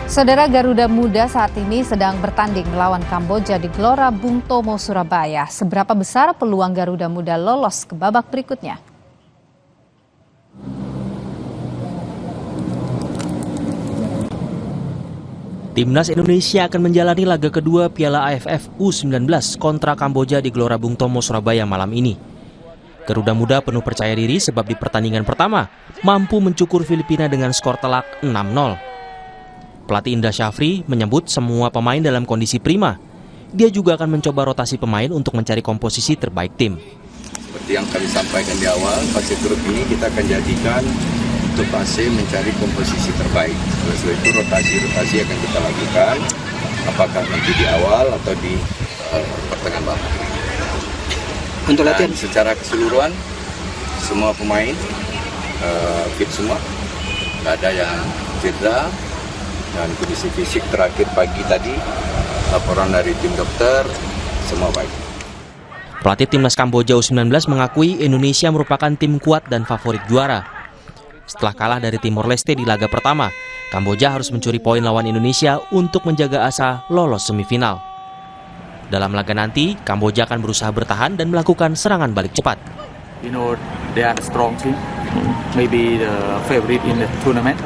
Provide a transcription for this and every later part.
Saudara, Garuda Muda saat ini sedang bertanding melawan Kamboja di Gelora Bung Tomo, Surabaya. Seberapa besar peluang Garuda Muda lolos ke babak berikutnya? Timnas Indonesia akan menjalani laga kedua Piala AFF U19 kontra Kamboja di Gelora Bung Tomo, Surabaya malam ini. Garuda Muda penuh percaya diri sebab di pertandingan pertama mampu mencukur Filipina dengan skor telak 6-0. Pelatih Indra Syafri menyebut semua pemain dalam kondisi prima. Dia juga akan mencoba rotasi pemain untuk mencari komposisi terbaik tim. Seperti yang kami sampaikan di awal, fase grup ini kita akan jadikan untuk fase mencari komposisi terbaik. Setelah itu rotasi akan kita lakukan, apakah nanti di awal atau di pertengahan babak. Untuk latihan secara keseluruhan, semua pemain fit semua, nggak ada yang cedera. Dan kondisi fisik terakhir pagi tadi, laporan dari tim dokter, semua baik. Pelatih Timnas Kamboja U19 mengakui Indonesia merupakan tim kuat dan favorit juara. Setelah kalah dari Timor Leste di laga pertama, Kamboja harus mencuri poin lawan Indonesia untuk menjaga asa lolos semifinal. Dalam laga nanti, Kamboja akan berusaha bertahan dan melakukan serangan balik cepat. You know, they are a strong team, maybe the favorite in the tournament,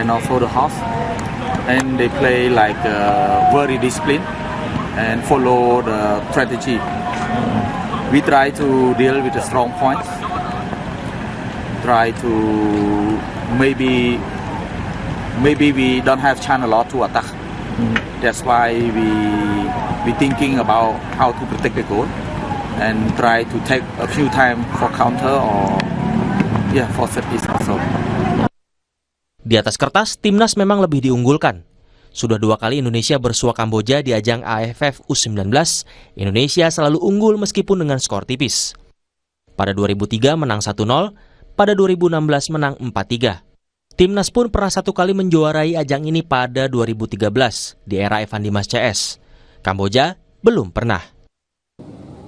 and also the host. And they play like very disciplined and follow the strategy. We try to deal with the strong points. Try to maybe we don't have chance a lot to attack. That's why we thinking about how to protect the goal and try to take a few time for counter or for set piece also. Di atas kertas, Timnas memang lebih diunggulkan. Sudah 2 kali Indonesia bersua Kamboja di ajang AFF U19, Indonesia selalu unggul meskipun dengan skor tipis. Pada 2003 menang 1-0, pada 2016 menang 4-3. Timnas pun pernah 1 kali menjuarai ajang ini pada 2013 di era Evan Dimas CS. Kamboja belum pernah.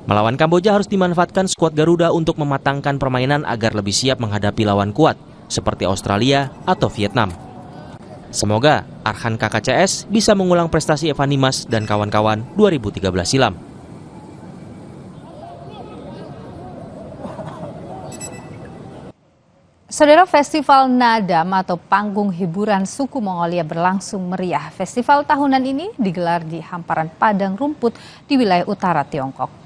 Melawan Kamboja harus dimanfaatkan skuad Garuda untuk mematangkan permainan agar lebih siap menghadapi lawan kuat seperti Australia atau Vietnam. Semoga Arhan KKCS bisa mengulang prestasi Evan Dimas dan kawan-kawan 2013 silam. Saudara, Festival Nadam atau panggung hiburan suku Mongolia berlangsung meriah. Festival tahunan ini digelar di hamparan padang rumput di wilayah utara Tiongkok.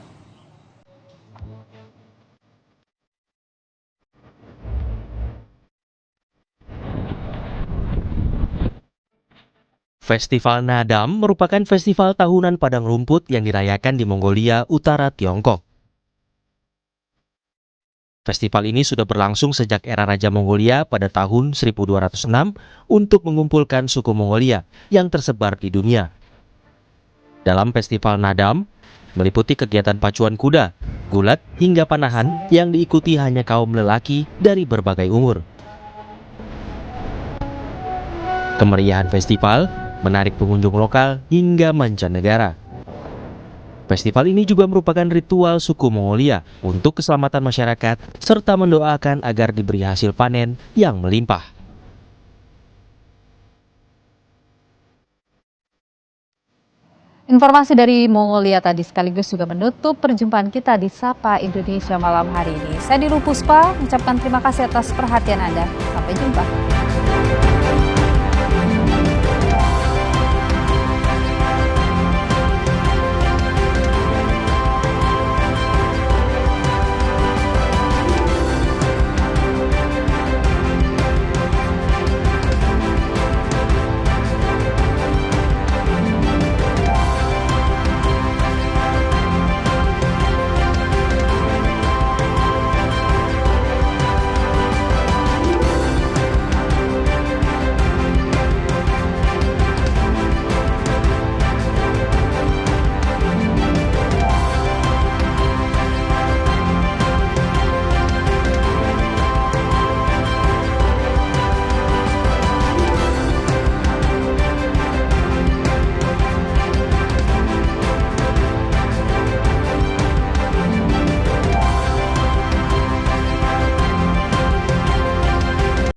Festival Nadam merupakan festival tahunan padang rumput yang dirayakan di Mongolia, utara Tiongkok. Festival ini sudah berlangsung sejak era Raja Mongolia pada tahun 1206 untuk mengumpulkan suku Mongolia yang tersebar di dunia. Dalam Festival Nadam, meliputi kegiatan pacuan kuda, gulat, hingga panahan yang diikuti hanya kaum lelaki dari berbagai umur. Kemeriahan festival menarik pengunjung lokal hingga mancanegara. Festival ini juga merupakan ritual suku Mongolia untuk keselamatan masyarakat serta mendoakan agar diberi hasil panen yang melimpah. Informasi dari Mongolia tadi sekaligus juga menutup perjumpaan kita di Sapa Indonesia malam hari ini. Saya Diru Puspa mengucapkan terima kasih atas perhatian Anda. Sampai jumpa.